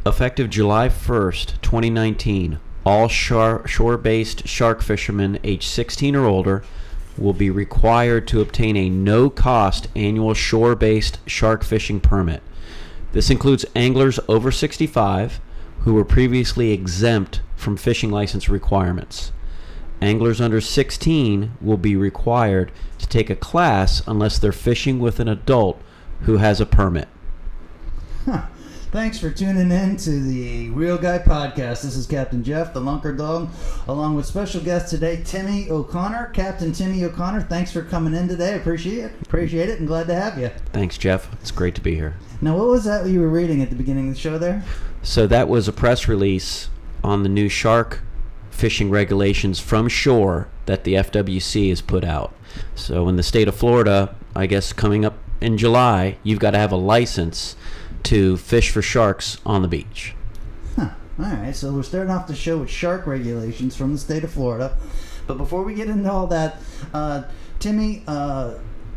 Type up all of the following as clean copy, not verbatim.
Effective July 1st, 2019, all shore-based shark fishermen age 16 or older will be required to obtain a no-cost annual shore-based shark fishing permit. This includes anglers over 65 who were previously exempt from fishing license requirements. Anglers under 16 will be required to take a class unless they're fishing with an adult who has a permit. Huh. Thanks for tuning in to the Real Guy Podcast. This is Captain Jeff, the Lunker Dog, along with special guest today, Timmy O'Connor. Captain Timmy O'Connor, thanks for coming in today. Appreciate it and glad to have you. Thanks, Jeff. It's great to be here. Now, what was that you were reading at the beginning of the show there? So that was a press release on the new shark fishing regulations from shore that the FWC has put out. So in the state of Florida, I guess coming up in July, you've got to have a license to fish for sharks on the beach. Huh. All right, so we're starting off the show with shark regulations from the state of Florida. But before we get into all that, Timmy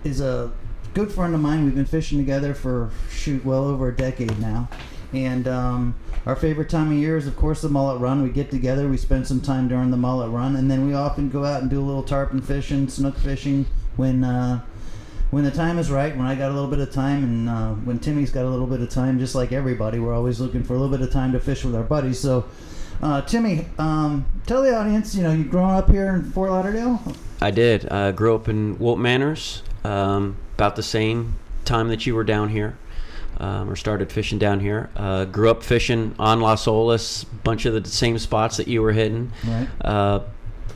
is a good friend of mine. We've been fishing together for, well over a decade now. And our favorite time of year is, of course, the mullet run. We get together, we spend some time during the mullet run, and then we often go out and do a little tarpon fishing, snook fishing when the time is right, when I got a little bit of time, and when Timmy's got a little bit of time, just like everybody. We're always looking for a little bit of time to fish with our buddies. So, Timmy, tell the audience, you growing up here in Fort Lauderdale? I did. I grew up in Wolt Manors, about the same time that you were down here, or started fishing down here. Grew up fishing on Las Olas, bunch of the same spots that you were hitting. Right.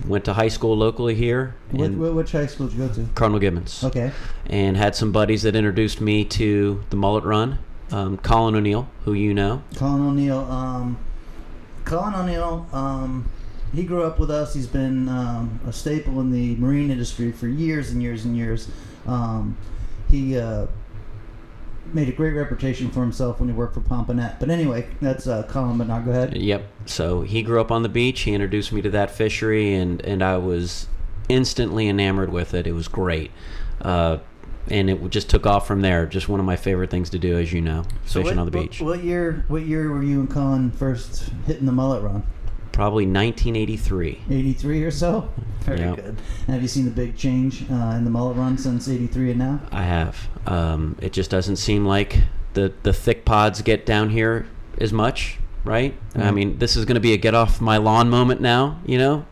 Went to high school locally here. Which high school did you go to? Cardinal Gibbons. Okay. And had some buddies that introduced me to the mullet run. Colin O'Neill, who you know. Colin O'Neill. He grew up with us. He's been a staple in the marine industry for years and years and years. He made a great reputation for himself when he worked for Pomponette. But anyway, that's Colin, but now go ahead. Yep. So he grew up on the beach. He introduced me to that fishery, and I was instantly enamored with it. It was great. And it just took off from there. Just one of my favorite things to do, as you know, fishing on the beach. What year were you and Colin first hitting the mullet run? Probably 1983. 83 or so? Very good. And have you seen the big change in the mullet run since 83 and now? I have. It just doesn't seem like the thick pods get down here as much, right? Mm-hmm. I mean, this is going to be a get off my lawn moment now,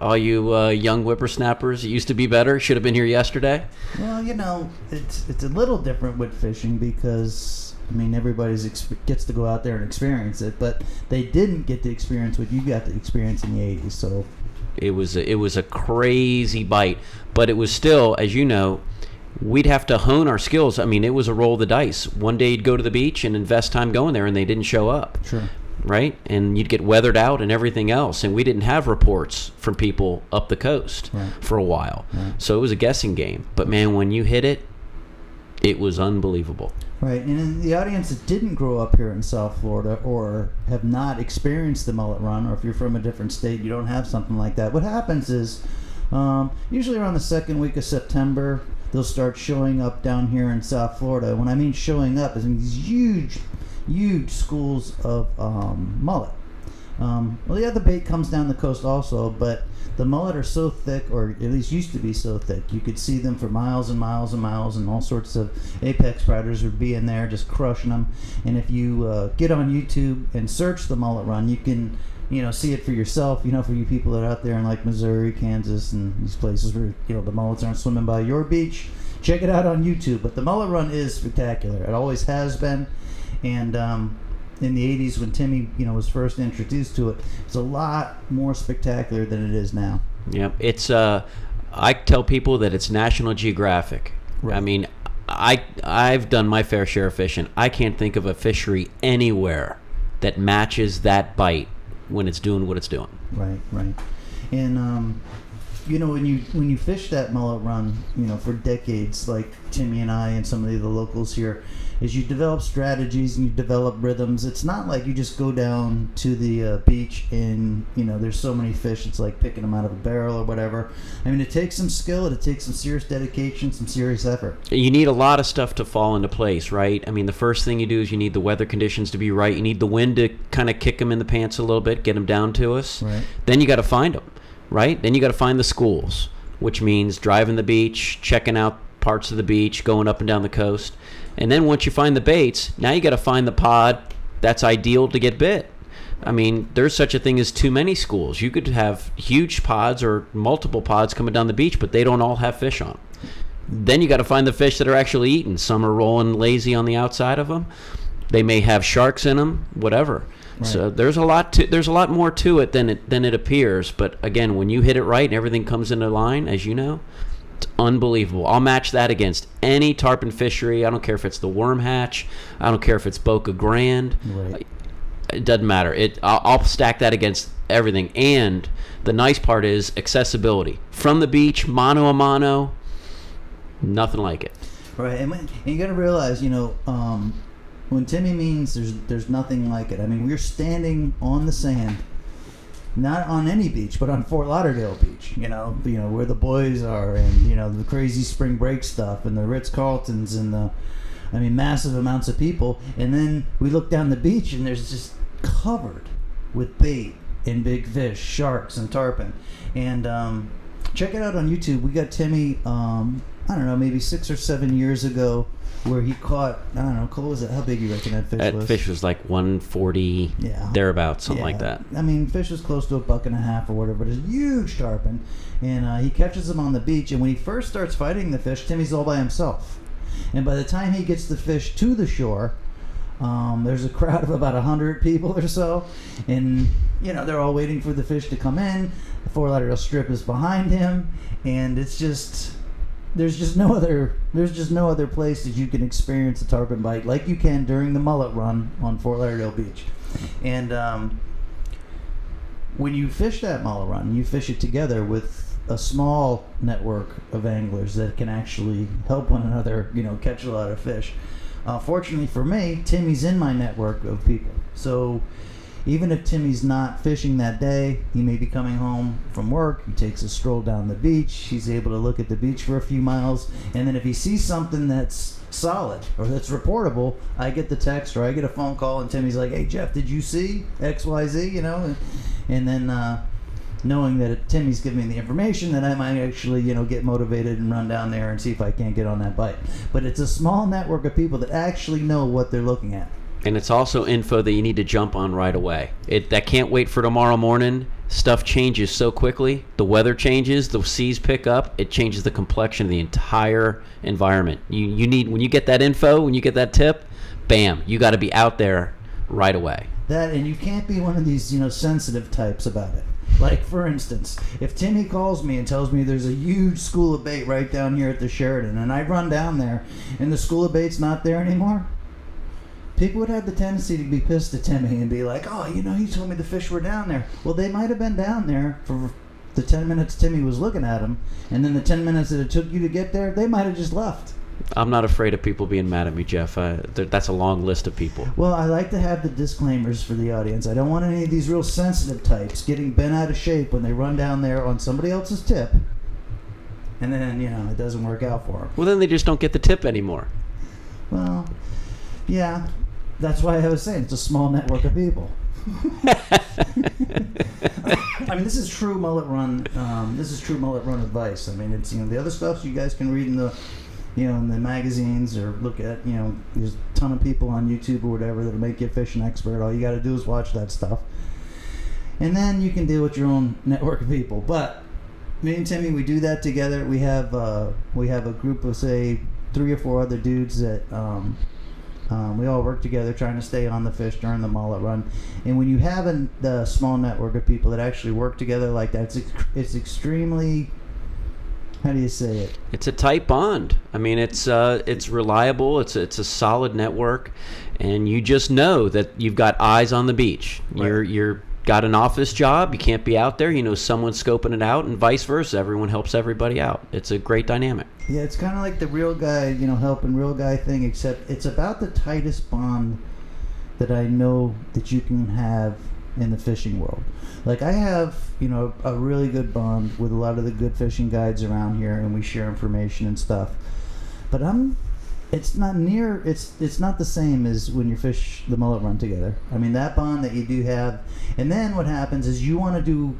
all you young whippersnappers. It used to be better. Should have been here yesterday. Well, it's a little different with fishing because everybody gets to go out there and experience it, but they didn't get to experience what you got to experience in the 80s. So it was a crazy bite, but it was still, as you know, we'd have to hone our skills. It was a roll of the dice. One day you'd go to the beach and invest time going there, and they didn't show up. Sure. Right? And you'd get weathered out and everything else, and we didn't have reports from people up the coast for a while. Right. So it was a guessing game. But man, when you hit it, it was unbelievable. Right, and in the audience that didn't grow up here in South Florida or have not experienced the mullet run, or if you're from a different state, you don't have something like that, what happens is usually around the second week of September, they'll start showing up down here in South Florida. When I mean showing up, is in these huge schools of mullet. The bait comes down the coast also, but the mullet are so thick, or at least used to be so thick, you could see them for miles and miles and miles, and all sorts of apex predators would be in there just crushing them. And if you get on YouTube and search the mullet run, you can see it for yourself, for you people that are out there in like Missouri, Kansas, and these places where the mullets aren't swimming by your beach. Check it out on YouTube. But the mullet run is spectacular. It always has been. And in the 80s, when Timmy was first introduced to it, it's a lot more spectacular than it is now. Yep. It's I tell people that it's National Geographic. Right. I've done my fair share of fishing. I can't think of a fishery anywhere that matches that bite when it's doing what it's doing. Right. And when you fish that mullet run, for decades, like Timmy and I and some of the other locals here, is you develop strategies and you develop rhythms. It's not like you just go down to the beach and, there's so many fish, it's like picking them out of a barrel or whatever. I mean, it takes some skill, it takes some serious dedication, some serious effort. You need a lot of stuff to fall into place, right? I mean, the first thing you do is you need the weather conditions to be right. You need the wind to kind of kick them in the pants a little bit, get them down to us. Right. Then you got to find them, right? Then you got to find the schools, which means driving the beach, checking out parts of the beach, going up and down the coast. And then once you find the baits, now you got to find the pod that's ideal to get bit. I mean, there's such a thing as too many schools. You could have huge pods or multiple pods coming down the beach, but they don't all have fish on them. Then you got to find the fish that are actually eating. Some are rolling lazy on the outside of them. They may have sharks in them, whatever. Right. So there's a lot more to it than it appears. But again, when you hit it right and everything comes into line, as you know, it's unbelievable. I'll match that against any tarpon fishery. I don't care if it's the worm hatch. I don't care if it's Boca Grande. Right. It doesn't matter. I'll stack that against everything. And the nice part is accessibility. From the beach, mano a mano, nothing like it. Right, and you got to realize, when Timmy means there's nothing like it. I mean, we're standing on the sand, not on any beach, but on Fort Lauderdale Beach. Where the boys are, and the crazy spring break stuff, and the Ritz-Carltons, and massive amounts of people. And then we look down the beach, and there's just covered with bait and big fish, sharks and tarpon. And check it out on YouTube. We got Timmy, I don't know, maybe 6 or 7 years ago, where he caught, I don't know, what was it? How big you reckon that fish was? That fish was like 140, thereabouts, something like that. I mean, fish was close to $1.50 or whatever, but it's a huge tarpon. And he catches them on the beach, and when he first starts fighting the fish, Timmy's all by himself. And by the time he gets the fish to the shore, there's a crowd of about 100 people or so, and they're all waiting for the fish to come in. The Fort Lauderdale Strip is behind him, and it's just there's just no other place that you can experience a tarpon bite like you can during the mullet run on Fort Lauderdale Beach. And when you fish that mullet run, you fish it together with a small network of anglers that can actually help one another, catch a lot of fish. Fortunately for me, Timmy's in my network of people. So even if Timmy's not fishing that day, he may be coming home from work, he takes a stroll down the beach, he's able to look at the beach for a few miles, and then if he sees something that's solid or that's reportable, I get the text or I get a phone call, and Timmy's like, "Hey Jeff, did you see XYZ?" And then knowing that Timmy's giving me the information, that I might actually, get motivated and run down there and see if I can't get on that bite. But it's a small network of people that actually know what they're looking at. And it's also info that you need to jump on right away. That can't wait for tomorrow morning. Stuff changes so quickly. The weather changes, the seas pick up, it changes the complexion of the entire environment. You need, when you get that info, when you get that tip, bam, you got to be out there right away. That, and you can't be one of these, sensitive types about it. Like, for instance, if Timmy calls me and tells me there's a huge school of bait right down here at the Sheridan, and I run down there and the school of bait's not there anymore, people would have the tendency to be pissed at Timmy and be like, "Oh, you told me the fish were down there." Well, they might have been down there for the 10 minutes Timmy was looking at them, and then the 10 minutes that it took you to get there, they might have just left. I'm not afraid of people being mad at me, Jeff. That's a long list of people. Well, I like to have the disclaimers for the audience. I don't want any of these real sensitive types getting bent out of shape when they run down there on somebody else's tip, and then, it doesn't work out for them. Well, then they just don't get the tip anymore. Well, yeah. That's why I was saying it's a small network of people. I mean, this is true mullet run. This is true mullet run advice. I mean, it's the other stuff you guys can read in the in the magazines or look at. There's a ton of people on YouTube or whatever that'll make you a fishing expert. All you got to do is watch that stuff, and then you can deal with your own network of people. But me and Timmy, we do that together. We have a group of, say, 3 or 4 other dudes that. We all work together trying to stay on the fish during the mullet run. And when you have a small network of people that actually work together like that, it's extremely, how do you say it? It's a tight bond. I mean, it's reliable. It's a solid network, and you just know that you've got eyes on the beach. Right. You're got an office job, you can't be out there, someone's scoping it out, and vice versa. Everyone helps everybody out. It's a great dynamic. Yeah, it's kind of like the real guy, helping real guy thing, except it's about the tightest bond that I know that you can have in the fishing world. Like, I have, a really good bond with a lot of the good fishing guides around here, and we share information and stuff. But it's not the same as when you fish the mullet run together. I mean, that bond that you do have, and then what happens is you want to do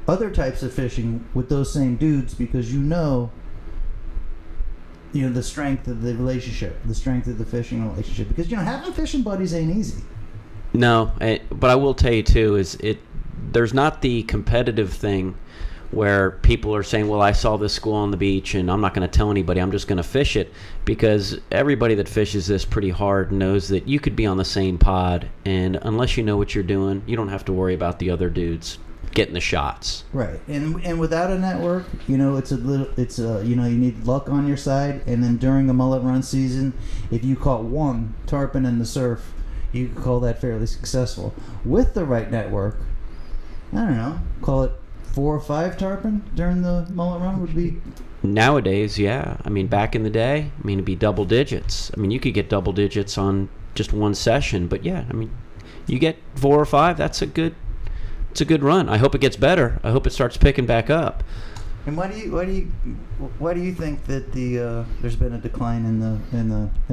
other types of fishing with those same dudes because the strength of the relationship, the strength of the fishing relationship. Because, having fishing buddies ain't easy. No, but I will tell you too, there's not the competitive thing where people are saying, well, I saw this school on the beach and I'm not going to tell anybody, I'm just going to fish it, because everybody that fishes this pretty hard knows that you could be on the same pod, and unless you know what you're doing, you don't have to worry about the other dudes getting the shots. Right. And without a network, you need luck on your side, and then during the mullet run season, if you caught one tarpon in the surf, you could call that fairly successful. With the right network, I don't know, call it 4 or 5 tarpon during the mullet run would be... Nowadays, yeah. I mean, back in the day, it'd be double digits. I mean, you could get double digits on just one session, but yeah, you get 4 or 5, it's a good run. I hope it gets better. I hope it starts picking back up. And why do you think that there's been a decline in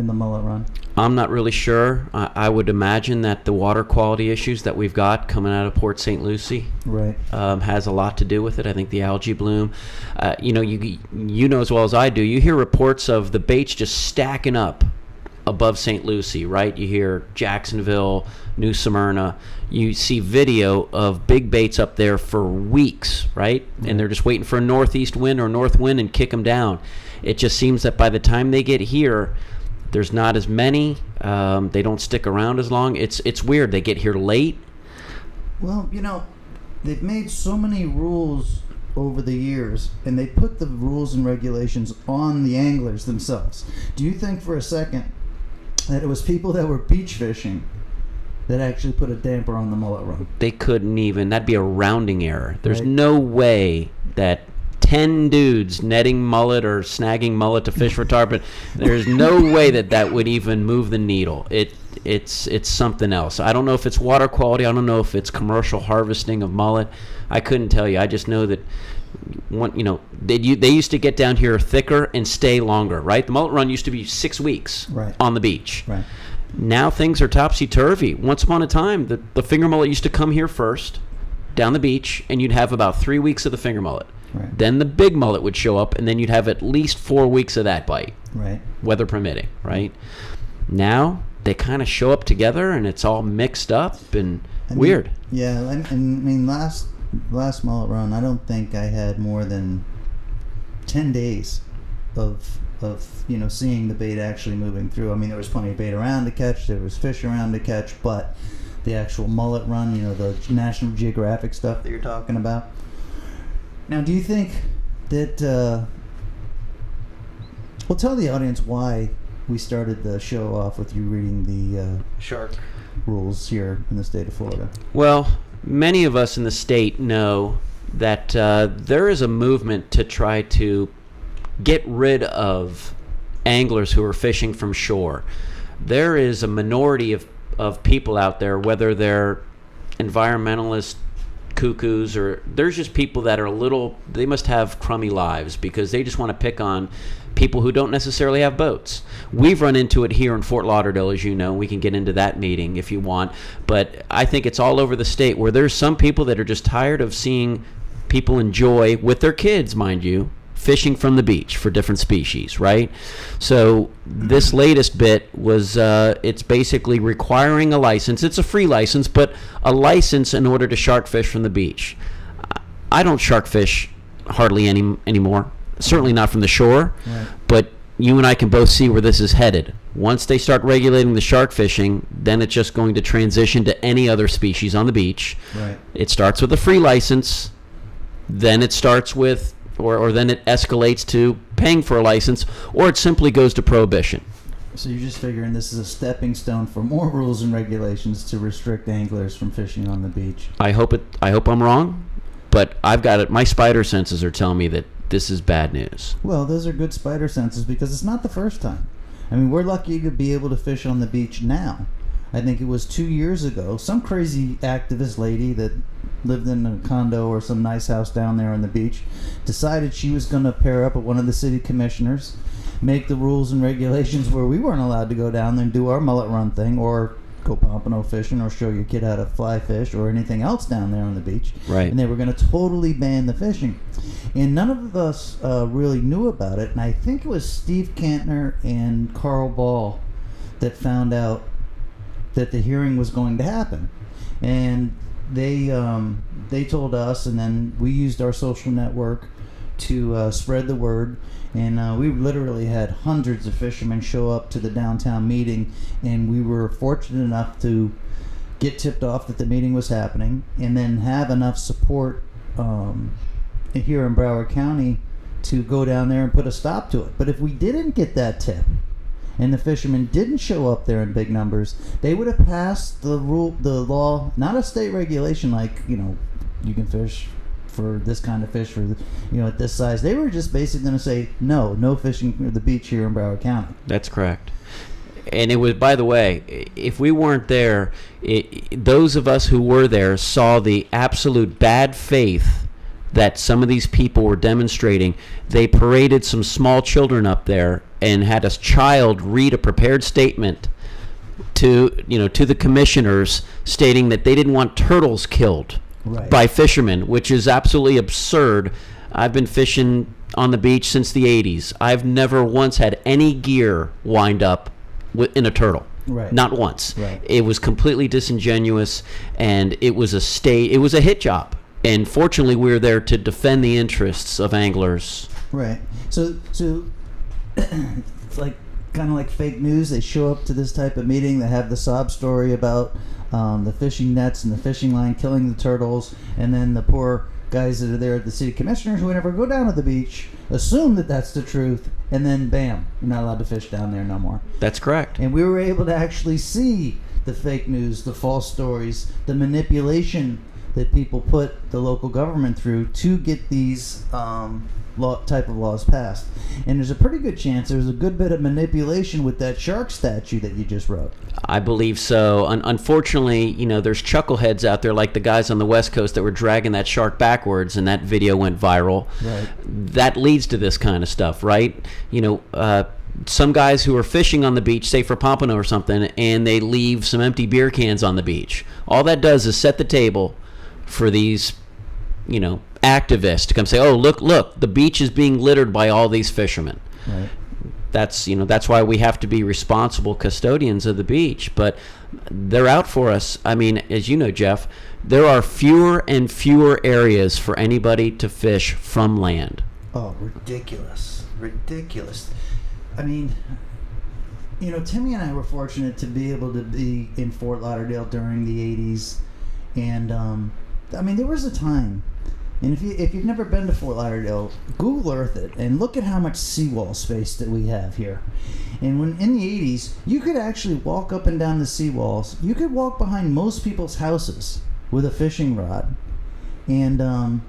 the mullet run? I'm not really sure. I would imagine that the water quality issues that we've got coming out of Port St. Lucie, right, has a lot to do with it. I think the algae bloom. You know as well as I do. You hear reports of the baits just stacking up above St. Lucie, right? You hear Jacksonville, New Smyrna. You see video of big baits up there for weeks, right? Mm-hmm. And they're just waiting for a northeast wind or north wind and kick them down. It just seems that by the time they get here, there's not as many. They don't stick around as long. It's weird. They get here late. Well, they've made so many rules over the years, and they put the rules and regulations on the anglers themselves. Do you think for a second that it was people that were beach fishing that actually put a damper on the mullet run? They couldn't even. That'd be a rounding error. There's right. No way that 10 dudes netting mullet or snagging mullet to fish for tarpon, there's no way that would even move the needle. It's something else. I don't know if it's water quality. I don't know if it's commercial harvesting of mullet. I couldn't tell you. I just know that they used to get down here thicker and stay longer, right? The mullet run used to be 6 weeks right. on the beach. Right. Now things are topsy-turvy. Once upon a time, the finger mullet used to come here first, down the beach, and you'd have about 3 weeks of the finger mullet. Right. Then the big mullet would show up, and then you'd have at least 4 weeks of that bite, right? Weather permitting, right? Now they kind of show up together, and it's all mixed up and weird. Yeah, last mullet run, I don't think I had more than 10 days of seeing the bait actually moving through. There was plenty of bait around to catch, there was fish around to catch, but the actual mullet run, the National Geographic stuff that you're talking about. Now, do you think that well, tell the audience why we started the show off with you reading the shark rules here in the state of Florida? Well, many of us in the state know that there is a movement to try to get rid of anglers who are fishing from shore. There is a minority of people out there, whether they're environmentalists, cuckoos, or there's just people that are they must have crummy lives because they just want to pick on people who don't necessarily have boats. We've run into it here in Fort Lauderdale, as you know. We can get into that meeting if you want, but I think it's all over the state where there's some people that are just tired of seeing people enjoy, with their kids, mind you, fishing from the beach for different species, right? So this latest bit was, it's basically requiring a license. It's a free license, but a license in order to shark fish from the beach. I don't shark fish hardly anymore, certainly not from the shore, right. But you and I can both see where this is headed. Once they start regulating the shark fishing, then it's just going to transition to any other species on the beach. Right. It starts with a free license, then it starts with or then it escalates to paying for a license, or it simply goes to prohibition. So you're just figuring this is a stepping stone for more rules and regulations to restrict anglers from fishing on the beach. I hope I'm wrong, but I've got it. My spider senses are telling me that this is bad news. Well, those are good spider senses because it's not the first time. I mean, we're lucky to be able to fish on the beach now. I think it was 2 years ago. Some crazy activist lady that lived in a condo or some nice house down there on the beach decided she was going to pair up with one of the city commissioners, make the rules and regulations where we weren't allowed to go down there and do our mullet run thing or go pompano fishing or show your kid how to fly fish or anything else down there on the beach. Right. And they were going to totally ban the fishing. And none of us really knew about it. And I think it was Steve Kantner and Carl Ball that found out that the hearing was going to happen. And they told us, and then we used our social network to spread the word. And we literally had hundreds of fishermen show up to the downtown meeting, and we were fortunate enough to get tipped off that the meeting was happening, and then have enough support here in Broward County to go down there and put a stop to it. But if we didn't get that tip, and the fishermen didn't show up there in big numbers, they would have passed the law, not a state regulation like, you can fish for this kind of fish for at this size. They were just basically going to say no fishing at the beach here in Broward County. That's correct. And it was, by the way, if we weren't there, those of us who were there saw the absolute bad faith that some of these people were demonstrating. They paraded some small children up there and had a child read a prepared statement to the commissioners stating that they didn't want turtles killed by fishermen, which is absolutely absurd. I've been fishing on the beach since the 80s. I've never once had any gear wind up in a turtle. Right. Not once. Right. It was completely disingenuous, and it was a hit job. And fortunately, we were there to defend the interests of anglers. Right. So it's like kind of like fake news. They show up to this type of meeting. They have the sob story about the fishing nets and the fishing line killing the turtles, and then the poor guys that are there at the city commissioners who never go down to the beach assume that that's the truth, and then bam, you're not allowed to fish down there no more. That's correct. And we were able to actually see the fake news, the false stories, the manipulation that people put the local government through to get these type of laws passed. And there's a pretty good chance there's a good bit of manipulation with that shark statue that you just wrote. I believe so. Unfortunately, there's chuckleheads out there like the guys on the West Coast that were dragging that shark backwards, and that video went viral. Right. That leads to this kind of stuff, right? Some guys who are fishing on the beach, say for pompano or something, and they leave some empty beer cans on the beach. All that does is set the table for these, activists to come say, "Oh, look, the beach is being littered by all these fishermen." Right. That's why we have to be responsible custodians of the beach. But they're out for us. I mean, as you know, Jeff, there are fewer and fewer areas for anybody to fish from land. Oh, ridiculous. I mean, Timmy and I were fortunate to be able to be in Fort Lauderdale during the 80s. And, there was a time, and if you've never been to Fort Lauderdale, Google Earth it and look at how much seawall space that we have here. And when in the 80s, you could actually walk up and down the seawalls. You could walk behind most people's houses with a fishing rod. And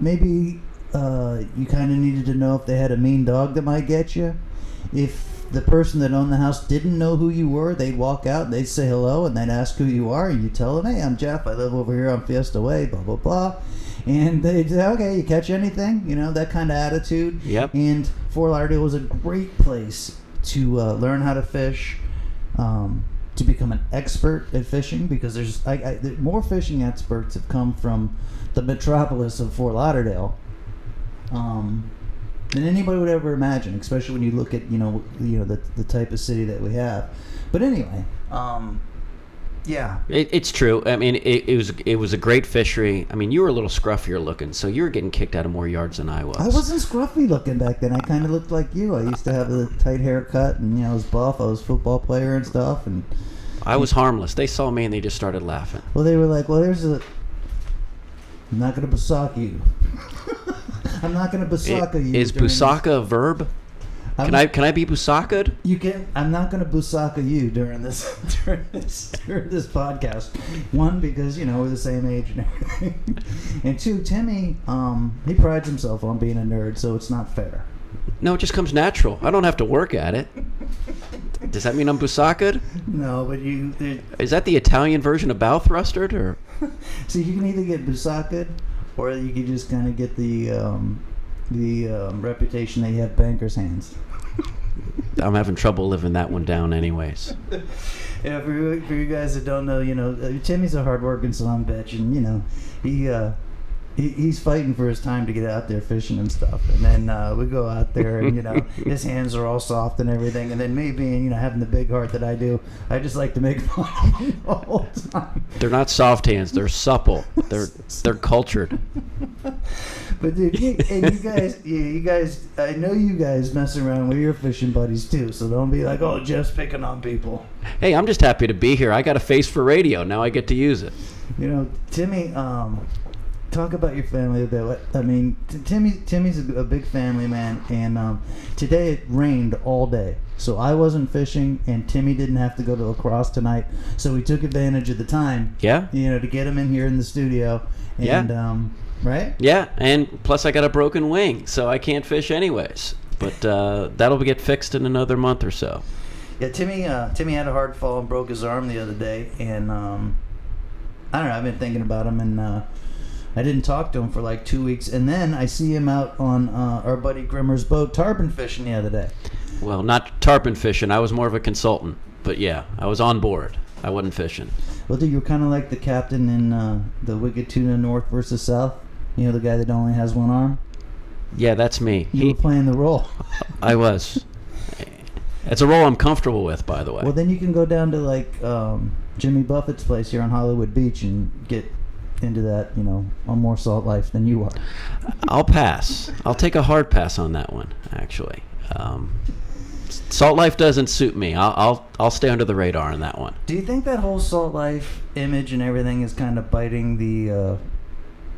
maybe you kind of needed to know if they had a mean dog that might get you. If the person that owned the house didn't know who you were, they'd walk out and they'd say hello and they'd ask who you are, and you tell them, "Hey, I'm Jeff. I live over here on Fiesta Way, blah, blah, blah." And they'd say, "Okay, you catch anything?" That kind of attitude. Yep. And Fort Lauderdale was a great place to learn how to fish, to become an expert at fishing, because there's more fishing experts have come from the metropolis of Fort Lauderdale than anybody would ever imagine, especially when you look at the type of city that we have. But anyway, yeah, it's true. I mean, it was a great fishery. I mean, you were a little scruffier looking, so you were getting kicked out of more yards than I was. I wasn't scruffy looking back then. I kind of looked like you. I used to have a tight haircut, and I was buff. I was a football player and stuff, and I was harmless. They saw me and they just started laughing. Well, they were like, "Well, I'm not going to basaka you." I'm not going to basaka you. Is busaka a verb? Can I be Busaka'd? You can. I'm not going to Busaka you during this podcast. One, because we're the same age and everything, and two, Timmy, he prides himself on being a nerd, so it's not fair. No, it just comes natural. I don't have to work at it. Does that mean I'm Busaka'd? No, but Is that the Italian version of bow thrustered, or? So you can either get Busaka'd, or you can just kind of get the reputation that you have banker's hands. I'm having trouble living that one down anyways. Yeah, for you guys that don't know, Timmy's a hard-working son of a bitch, and he's fighting for his time to get out there fishing and stuff. And then we go out there, and his hands are all soft and everything. And then me being, having the big heart that I do, I just like to make fun of him the whole time. They're not soft hands; they're supple. They're cultured. But dude, you guys, I know you guys mess around with your fishing buddies too. So don't be like, oh, Jeff's picking on people. Hey, I'm just happy to be here. I got a face for radio. Now I get to use it. Timmy, talk about your family a bit. I mean, Timmy's a big family man, and today it rained all day. So I wasn't fishing, and Timmy didn't have to go to lacrosse tonight. So we took advantage of the time. Yeah. To get him in here in the studio. And, yeah. Right? Yeah, and plus I got a broken wing, so I can't fish anyways. But that'll get fixed in another month or so. Yeah, Timmy had a hard fall and broke his arm the other day, and I don't know. I've been thinking about him, and I didn't talk to him for like 2 weeks, and then I see him out on our buddy Grimmer's boat tarpon fishing the other day. Well, not tarpon fishing. I was more of a consultant, but yeah, I was on board. I wasn't fishing. Well, dude, you were kind of like the captain in the Wicked Tuna North versus South. The guy that only has one arm. Yeah, that's me. You were playing the role. I was. It's a role I'm comfortable with, by the way. Well, then you can go down to like Jimmy Buffett's place here on Hollywood Beach and get into that, on more salt life than you are. I'll pass. I'll take a hard pass on that one, actually. Salt life doesn't suit me. I'll stay under the radar on that one. Do you think that whole salt life image and everything is kind of biting the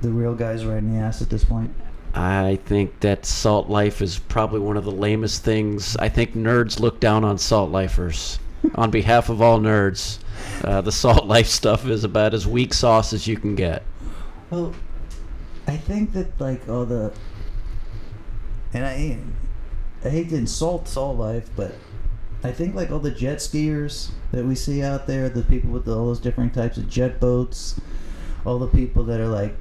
real guys right in the ass at this point? I think that salt life is probably one of the lamest things. I think nerds look down on salt lifers. On behalf of all nerds, the salt life stuff is about as weak sauce as you can get. Well, I think that like all the, and I hate to insult salt life, but I think like all the jet skiers that we see out there, the people with all those different types of jet boats, all the people that are like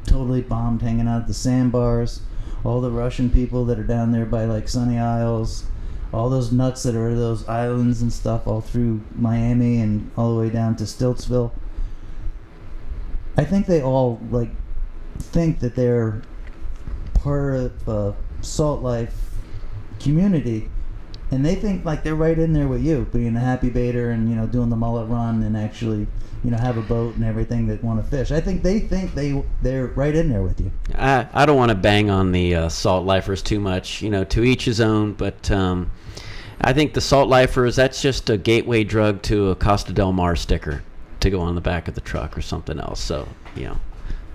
totally bombed hanging out at the sandbars, all the Russian people that are down there by like Sunny Isles, all those nuts that are at those islands and stuff all through Miami and all the way down to Stiltsville. I think they all like think that they're part of a salt life community, and they think like they're right in there with you, being a happy baiter and doing the mullet run and actually have a boat and everything that want to fish. I think they're right in there with you. I don't want to bang on the salt lifers too much, to each his own, but I think the salt lifers, that's just a gateway drug to a Costa Del Mar sticker to go on the back of the truck or something else. So,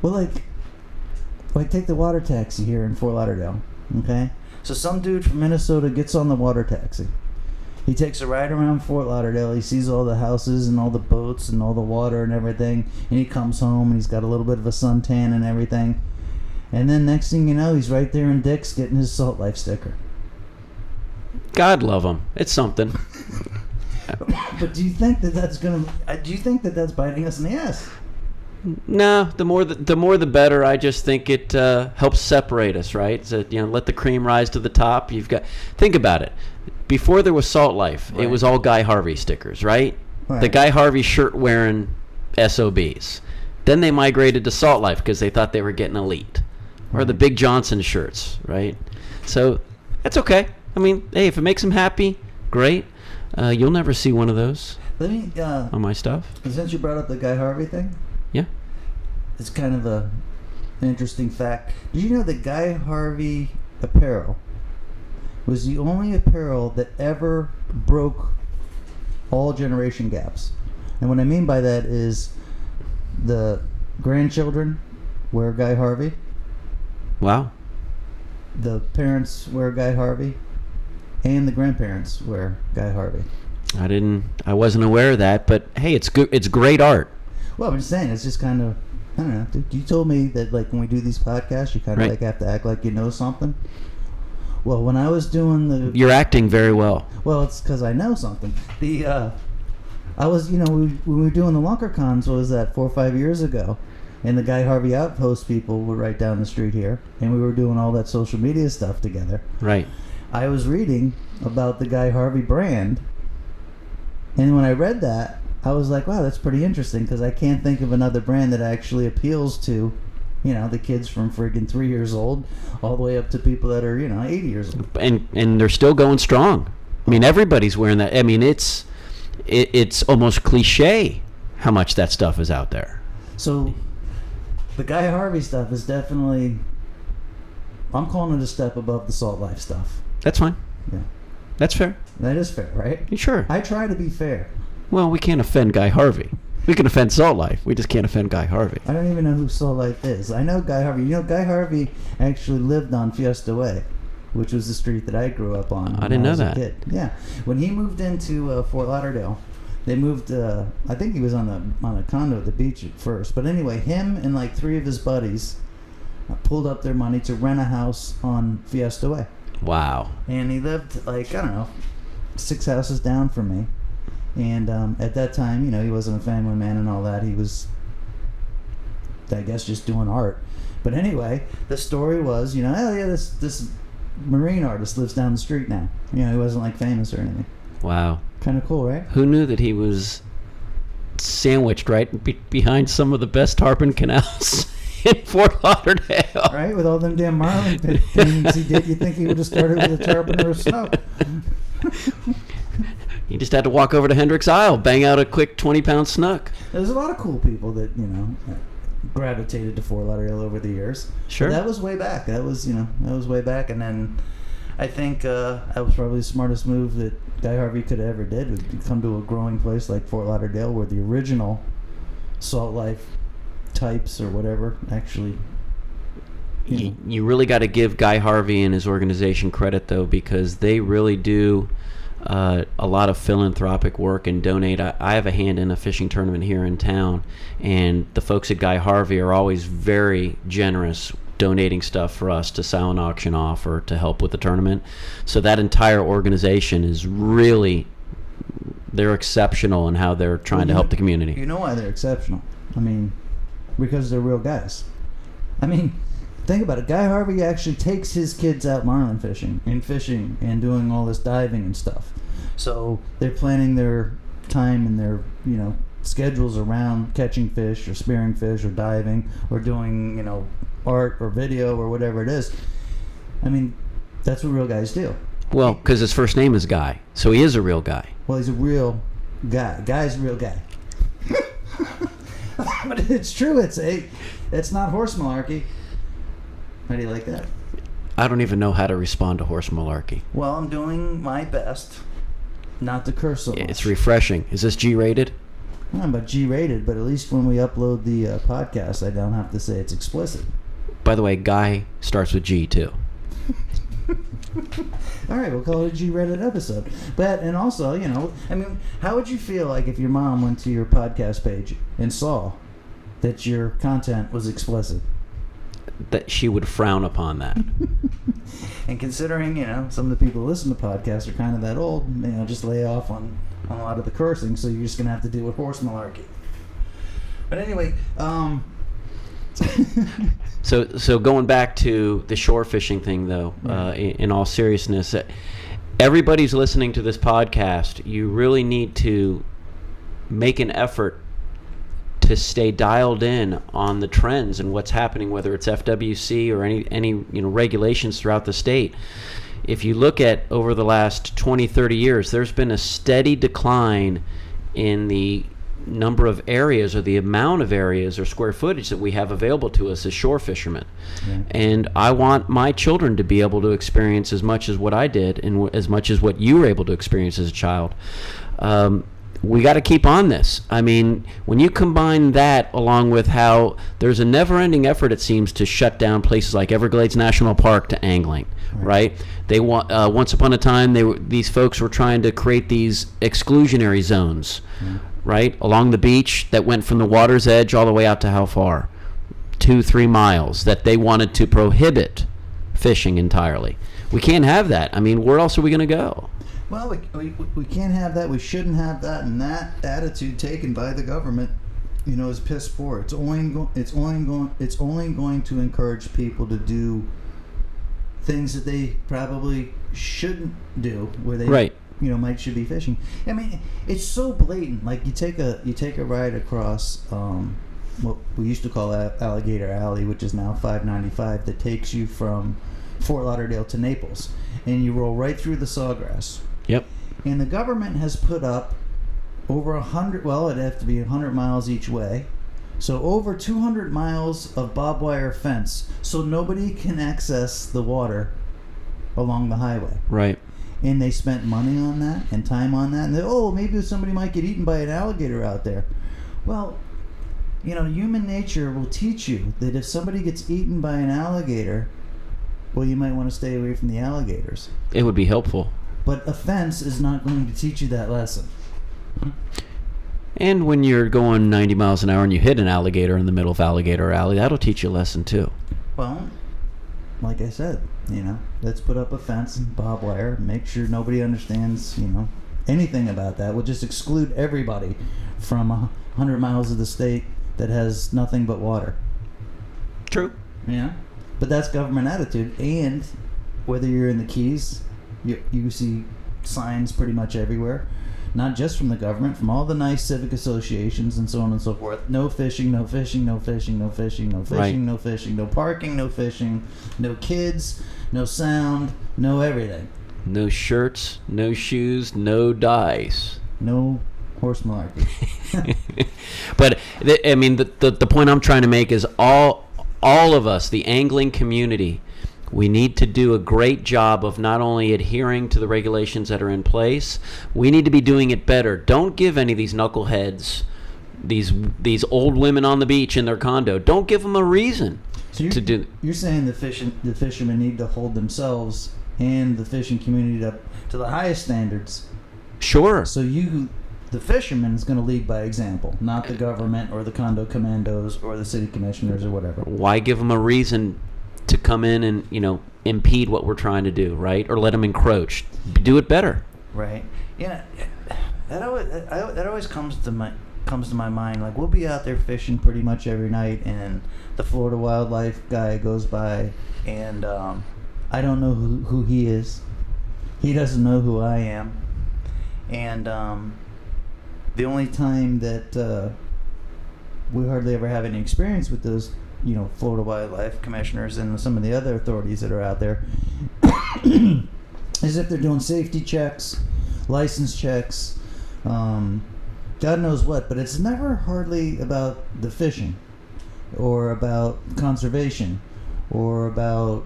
Well, like take the water taxi here in Fort Lauderdale, okay? So some dude from Minnesota gets on the water taxi. He takes a ride around Fort Lauderdale. He sees all the houses and all the boats and all the water and everything. And he comes home and he's got a little bit of a suntan and everything. And then next thing you know, he's right there in Dick's getting his Salt Life sticker. God love him. It's something. But do you think that that's biting us in the ass? No, the more the better. I just think it helps separate us, right? So, let the cream rise to the top. Think about it. Before there was Salt Life, right, it was all Guy Harvey stickers, right? The Guy Harvey shirt wearing SOBs. Then they migrated to Salt Life because they thought they were getting elite, or the Big Johnson shirts, right? So that's okay. I mean, hey, if it makes them happy, great. You'll never see one of those on my stuff. Since you brought up the Guy Harvey thing, yeah, it's kind of an interesting fact. Did you know that Guy Harvey apparel was the only apparel that ever broke all generation gaps? And what I mean by that is the grandchildren wear Guy Harvey. Wow. The parents wear Guy Harvey. and the grandparents were Guy Harvey. I wasn't aware of that, but hey, it's good. It's great art. Well, I'm just saying, it's just kind of, I don't know. Dude, you told me that, like, when we do these podcasts, you kind of Right. like have to act like you know something. Well, when I was doing the, You're acting very well. well, it's because I know something. I was, when we were doing the LunkerCons, what was that, 4 or 5 years ago? And the Guy Harvey Outpost people were right down the street here, and we were doing all that social media stuff together. Right. I was reading about the Guy Harvey brand, and when I read that, I was like, wow, that's pretty interesting, because I can't think of another brand that actually appeals to, the kids from friggin' 3 years old all the way up to people that are, 80 years old. And they're still going strong. I mean, everybody's wearing that. I mean, it's almost cliche how much that stuff is out there. So the Guy Harvey stuff is definitely, I'm calling it a step above the Salt Life stuff. That's fine. Yeah. That's fair. That is fair, right? Sure. I try to be fair. Well, we can't offend Guy Harvey. We can offend Salt Life. We just can't offend Guy Harvey. I don't even know who Salt Life is. I know Guy Harvey. Guy Harvey actually lived on Fiesta Way, which was the street that I grew up on. I didn't know was a that. kid. Yeah. When he moved into Fort Lauderdale, they moved. I think he was on a condo at the beach at first. But anyway, him and like 3 of his buddies pulled up their money to rent a house on Fiesta Way. Wow. And he lived, like, I don't know, 6 houses down from me. And at that time, he wasn't a family man and all that. He was, I guess, just doing art. But anyway, the story was, oh yeah, this marine artist lives down the street now. He wasn't like famous or anything. Wow. Kind of cool, right? Who knew that he was sandwiched right behind some of the best tarpon canals in Fort Lauderdale? Right, with all them damn marlin paintings he did, you think he would have started with a tarpon or a snook. He just had to walk over to Hendricks Isle, bang out a quick 20-pound snook. There's a lot of cool people that, gravitated to Fort Lauderdale over the years. Sure. But that was way back. That was way back. And then I think that was probably the smartest move that Guy Harvey could have ever did, would come to a growing place like Fort Lauderdale where the original Salt Life types or whatever actually... You really got to give Guy Harvey and his organization credit, though, because they really do a lot of philanthropic work and donate. I have a hand in a fishing tournament here in town, and the folks at Guy Harvey are always very generous, donating stuff for us to silent auction off or to help with the tournament. So that entire organization is really, they're exceptional in how they're trying to help the community. You know why they're exceptional? I mean, because they're real guys. I mean, think about it. Guy Harvey actually takes his kids out marlin fishing and doing all this diving and stuff. So they're planning their time and their, schedules around catching fish or spearing fish or diving or doing, art or video or whatever it is. I mean, that's what real guys do. Well, because his first name is Guy, so he is a real guy. Well, he's a real guy. Guy's a real guy. But it's true. It's not horse malarkey. How do you like that? I don't even know how to respond to horse malarkey. Well, I'm doing my best not to curse so much. It's refreshing. Is this G-rated? I'm about G-rated, but at least when we upload the podcast, I don't have to say it's explicit. By the way, Guy starts with G, too. All right, we'll call it a G-rated episode. But, and also, how would you feel like if your mom went to your podcast page and saw that your content was explicit? That she would frown upon that. And considering, some of the people who listen to podcasts are kind of that old, just lay off on a lot of the cursing, so you're just going to have to deal with horse malarkey. But anyway, So going back to the shore fishing thing, though, in all seriousness, everybody's listening to this podcast. You really need to make an effort to stay dialed in on the trends and what's happening, whether it's FWC or any regulations throughout the state. If you look at over the last 20, 30 years, there's been a steady decline in the number of areas or the amount of areas or square footage that we have available to us as shore fishermen. Yeah. And I want my children to be able to experience as much as what I did and as much as what you were able to experience as a child. we got to keep on this. I mean, when you combine that along with how there's a never-ending effort, it seems, to shut down places like Everglades National Park to angling, right? They want once upon a time these folks were trying to create these exclusionary zones, right, along the beach that went from the water's edge all the way out to how far? 2-3 miles, that they wanted to prohibit fishing entirely. We can't have that. I mean, where else are we going to go? Well, we can't have that. We shouldn't have that, and that attitude taken by the government, is piss poor. It's only going to encourage people to do things that they probably shouldn't do, where they should be fishing. I mean, it's so blatant. Like you take a ride across what we used to call Alligator Alley, which is now 595, that takes you from Fort Lauderdale to Naples, and you roll right through the sawgrass. Yep. And the government has put up over 100, well, it'd have to be 100 miles each way. So over 200 miles of barbed wire fence, so nobody can access the water along the highway. Right. And they spent money on that and time on that. And maybe somebody might get eaten by an alligator out there. Well, human nature will teach you that if somebody gets eaten by an alligator, well, you might want to stay away from the alligators. It would be helpful. But a fence is not going to teach you that lesson. And when you're going 90 miles an hour and you hit an alligator in the middle of Alligator Alley, that'll teach you a lesson too. Well, like I said, let's put up a fence and barbed wire, make sure nobody understands, anything about that. We'll just exclude everybody from 100 miles of the state that has nothing but water. True. Yeah. But that's government attitude. And whether you're in the Keys, you see signs pretty much everywhere, not just from the government, from all the nice civic associations and so on and so forth. No fishing, no fishing, no fishing, no fishing, no fishing, right. No fishing, no parking, no fishing, no kids, no sound, no everything. No shirts, no shoes, no dice. No horse malarkey. But, the point I'm trying to make is all of us, the angling community, we need to do a great job of not only adhering to the regulations that are in place, we need to be doing it better. Don't give any of these knuckleheads, these old women on the beach in their condo, don't give them a reason to do. You're saying the fishermen need to hold themselves and the fishing community up to the highest standards. Sure. So the fisherman is going to lead by example, not the government or the condo commandos or the city commissioners or whatever. Why give them a reason to come in and impede what we're trying to do, right? Or let them encroach. Do it better. Right. That always comes to my mind. Like, we'll be out there fishing pretty much every night, and the Florida wildlife guy goes by, and I don't know who he is. He doesn't know who I am, and the only time that we hardly ever have any experience with those, Florida wildlife commissioners and some of the other authorities that are out there is if they're doing safety checks, license checks, God knows what, but it's never hardly about the fishing or about conservation or about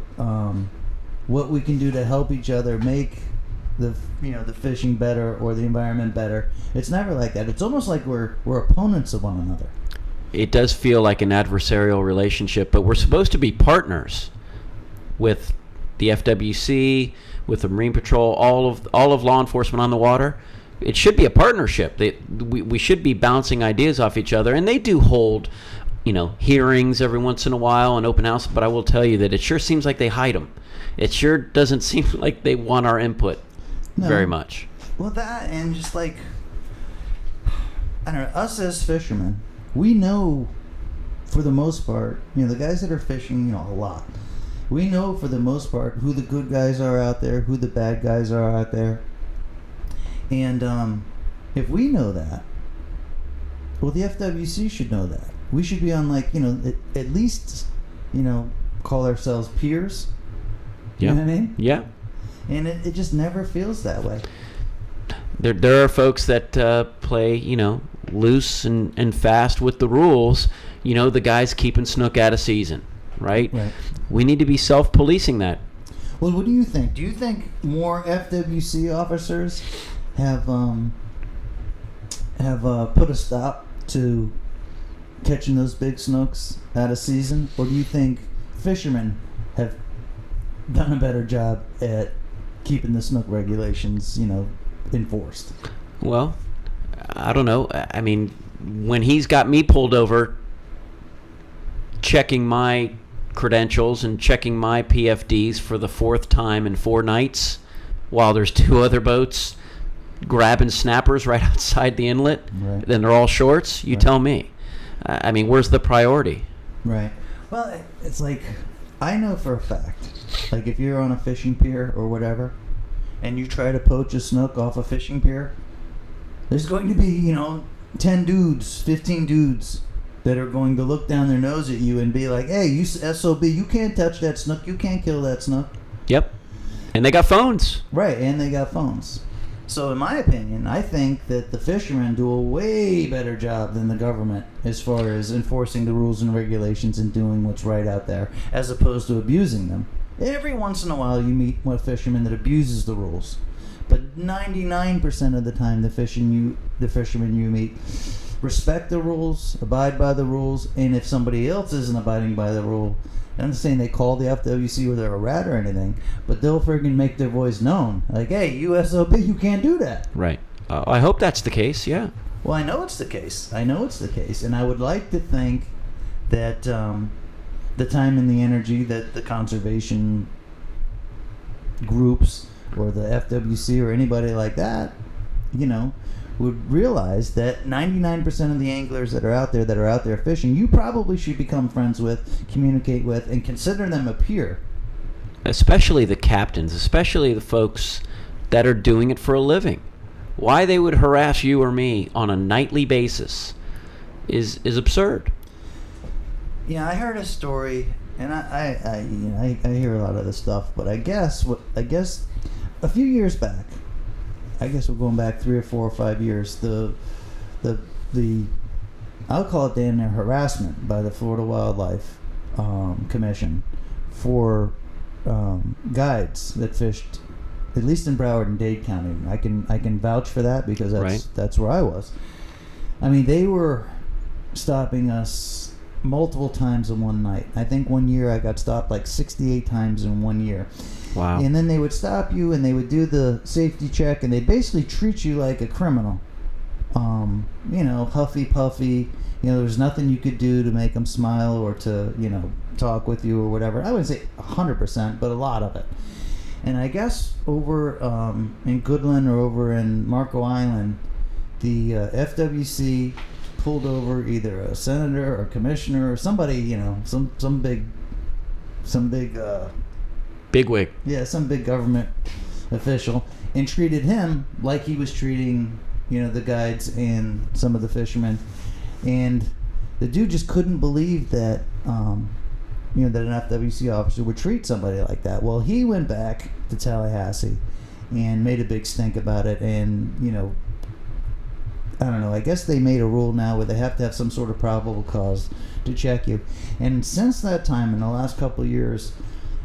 what we can do to help each other make the fishing better or the environment better. It's never like that. It's almost like we're opponents of one another. It does feel like an adversarial relationship, but we're supposed to be partners with the FWC, with the Marine Patrol, all of law enforcement on the water. It should be a partnership. We should be bouncing ideas off each other, and they do hold, hearings every once in a while and open house. But I will tell you that it sure seems like they hide them. It sure doesn't seem like they want our input very much. Well, that and just like, I don't know, us as fishermen, we know for the most part, the guys that are fishing, a lot. We know for the most part who the good guys are out there, who the bad guys are out there. And if we know that, well, the FWC should know that. We should be on, at least, call ourselves peers. Yeah. You know what I mean? Yeah. And it just never feels that way. There are folks that play, loose and fast with the rules. The guys keeping snook out of season, right? Right. We need to be self-policing that. Well, what do you think? Do you think more FWC officers have have put a stop to catching those big snooks out of season, or do you think fishermen have done a better job at keeping the snook regulations, enforced? Well, I don't know. I mean, when he's got me pulled over, checking my credentials and checking my PFDs for the fourth time in 4 nights, while there's 2 other boats grabbing snappers right outside the inlet, Right. then they're all shorts. You Right. tell me. I mean, where's the priority? Right. Well, it's like, I know for a fact, like if you're on a fishing pier or whatever, and you try to poach a snook off a fishing pier, there's going to be, 10 dudes, 15 dudes that are going to look down their nose at you and be like, hey, you SOB, you can't touch that snook, you can't kill that snook. Yep. And they got phones. Right, and they got phones. So in my opinion, I think that the fishermen do a way better job than the government as far as enforcing the rules and regulations and doing what's right out there, as opposed to abusing them. Every once in a while you meet a fisherman that abuses the rules. But 99% of the time the fishermen you meet respect the rules, abide by the rules, and if somebody else isn't abiding by the rule, I'm not saying they call the FWC or they're a rat or anything, but they'll friggin' make their voice known. Like, hey, you SOB, you can't do that. Right. I hope that's the case, yeah. Well, I know it's the case. And I would like to think that the time and the energy that the conservation groups or the FWC or anybody like that, would realize that 99% of the anglers that are out there fishing, you probably should become friends with, communicate with, and consider them a peer. Especially the captains, especially the folks that are doing it for a living. Why they would harass you or me on a nightly basis is absurd. Yeah, I heard a story, and I hear a lot of this stuff, but I guess a few years back, I guess we're going back 3 or 4 or 5 years, the I'll call it damn near harassment by the Florida Wildlife Commission for guides that fished, at least in Broward and Dade County. I can vouch for that because that's where I was. I mean, they were stopping us multiple times in one night. I think one year I got stopped like 68 times in 1 year. Wow. And then they would stop you and they would do the safety check and they'd basically treat you like a criminal. Huffy puffy. There was nothing you could do to make them smile or to, talk with you or whatever. I wouldn't say 100%, but a lot of it. And I guess over in Goodland or over in Marco Island, the FWC pulled over either a senator or a commissioner or somebody, some big bigwig. Yeah, some big government official, and treated him like he was treating, the guides and some of the fishermen. And the dude just couldn't believe that, that an FWC officer would treat somebody like that. Well, he went back to Tallahassee and made a big stink about it. And, I don't know, I guess they made a rule now where they have to have some sort of probable cause to check you. And since that time, in the last couple of years,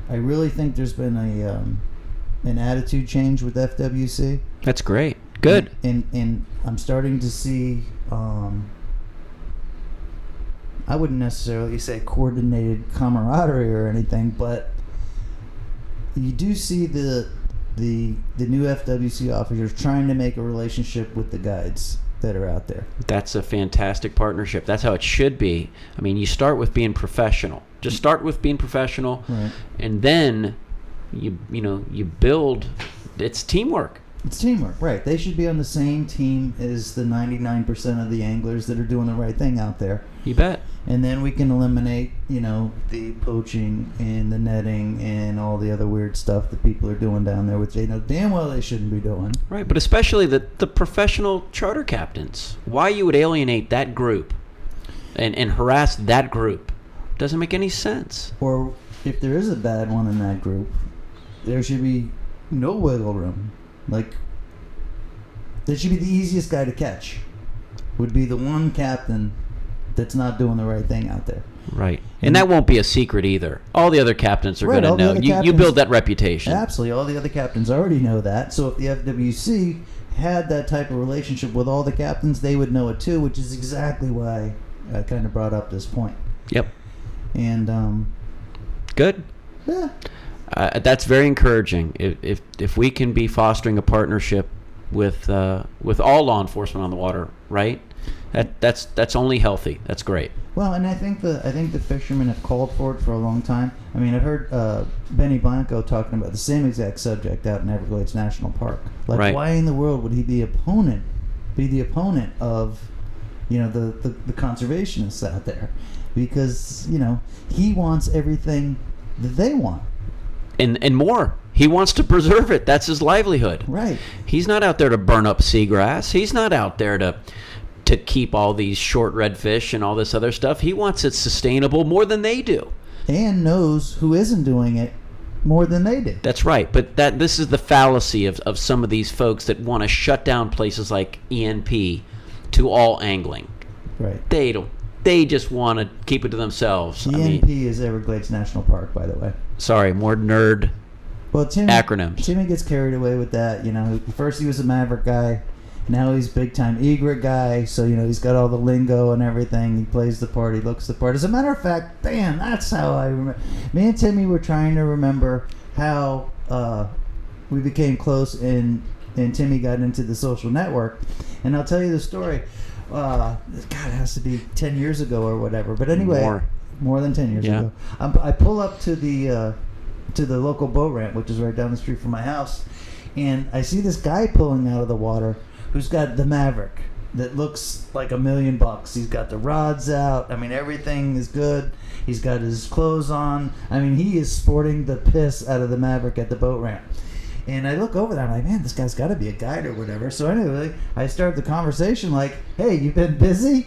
I really think there's been an attitude change with FWC. That's great. Good. And I'm starting to see, I wouldn't necessarily say coordinated camaraderie or anything, but you do see the new FWC officers trying to make a relationship with the guides that are out there. That's a fantastic partnership. That's how it should be. I mean, you start with being professional. Just start with being professional, right. And then you build. It's teamwork. It's teamwork, right? They should be on the same team as the 99% of the anglers that are doing the right thing out there. You bet. And then we can eliminate, the poaching and the netting and all the other weird stuff that people are doing down there, which they know damn well they shouldn't be doing. Right, but especially the professional charter captains. Why you would alienate that group and harass that group doesn't make any sense. Or if there is a bad one in that group, there should be no wiggle room. Like, that should be the easiest guy to catch. Would be the one captain that's not doing the right thing out there. Right. And that won't be a secret either. All the other captains are Right, going to know. You build that reputation. Absolutely. All the other captains already know that. So if the FWC had that type of relationship with all the captains, they would know it too, which is exactly why I kind of brought up this point. Yep. And Good. yeah, That's very encouraging. If we can be fostering a partnership with all law enforcement on the water, right? That's only healthy. That's great. well, and I think the fishermen have called for it for a long time. I mean, I've heard Benny Blanco talking about the same exact subject out in Everglades National Park. Like, Right. why in the world would he be the opponent of, the conservationists out there? Because he wants everything that they want. And more. He wants to preserve it. That's his livelihood. Right. He's not out there to burn up seagrass. He's not out there to keep all these short redfish and all this other stuff. He wants it sustainable more than they do. And knows who isn't doing it more than they do. That's right. But this is the fallacy of some of these folks that want to shut down places like ENP to all angling. Right. They don't. They just want to keep it to themselves. ENP is Everglades National Park, by the way. Sorry, more nerd Well, acronyms. Timmy gets carried away with that. First he was a Maverick guy. Now he's big time egret guy. So, he's got all the lingo and everything. He plays the part. He looks the part. As a matter of fact, damn, that's how I remember. Me and Timmy were trying to remember how we became close and Timmy got into the social network. And I'll tell you the story. God, it has to be 10 years ago or whatever. But anyway, more than 10 years ago. I pull up to the local boat ramp, which is right down the street from my house, and I see this guy pulling out of the water who's got the Maverick that looks like $1 million. He's got the rods out. I mean, everything is good. He's got his clothes on. I mean, he is sporting the piss out of the Maverick at the boat ramp. And I look over there, I'm like, man, this guy's got to be a guide or whatever. So anyway, I start the conversation like, hey, you been busy?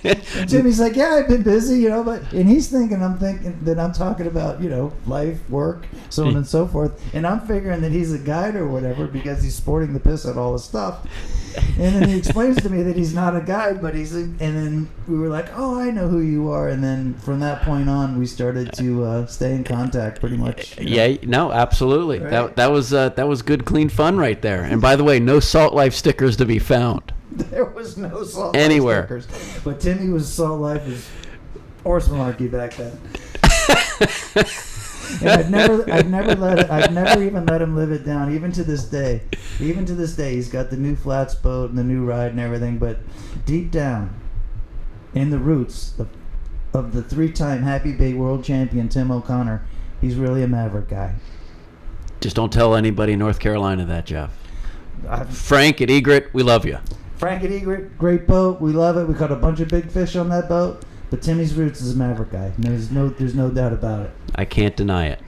And Jimmy's like, yeah, I've been busy, and he's thinking I'm talking about, life, work, so on and so forth. And I'm figuring that he's a guide or whatever because he's sporting the piss at all his stuff. And then he explains to me that he's not a guide, but and then we were like, oh, I know who you are. And then from that point on, we started to stay in contact pretty much. Yeah, no, absolutely. Right. That was good, clean fun right there. And by the way, no Salt Life stickers to be found. There was no Salt Anywhere. Life stickers. But Timmy was Salt Life as horse malarkey back then. And I've never even let him live it down, even to this day. Even to this day, he's got the new flats boat and the new ride and everything. But deep down, in the roots of the 3-time Happy Bait World Champion Tim O'Connor, he's really a Maverick guy. Just don't tell anybody in North Carolina that, Jeff. Frank at Egret, we love you. Frank at Egret, great boat. We love it. We caught a bunch of big fish on that boat. But Timmy's roots is a Maverick guy. There's no doubt about it. I can't deny it.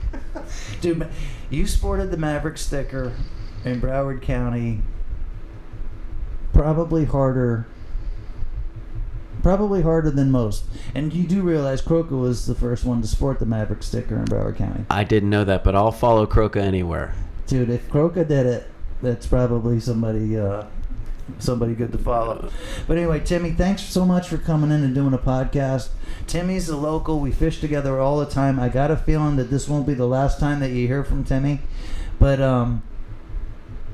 Dude, you sported the Maverick sticker in Broward County probably harder than most. And you do realize Croca was the first one to sport the Maverick sticker in Broward County. I didn't know that, but I'll follow Croca anywhere. Dude, if Croca did it, that's probably somebody good to follow. But anyway, Timmy, thanks so much for coming in and doing a podcast. Timmy's a local. We fish together all the time. I got a feeling that this won't be the last time that you hear from Timmy. But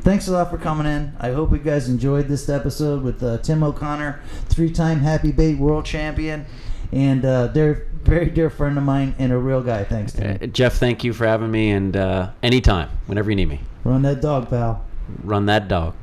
thanks a lot for coming in. I hope you guys enjoyed this episode with Tim O'Connor, 3-time Happy Bait World Champion, and they're very dear friend of mine and a real guy. Thanks, Timmy. Jeff, thank you for having me, and anytime, whenever you need me. Run that dog, pal. Run that dog.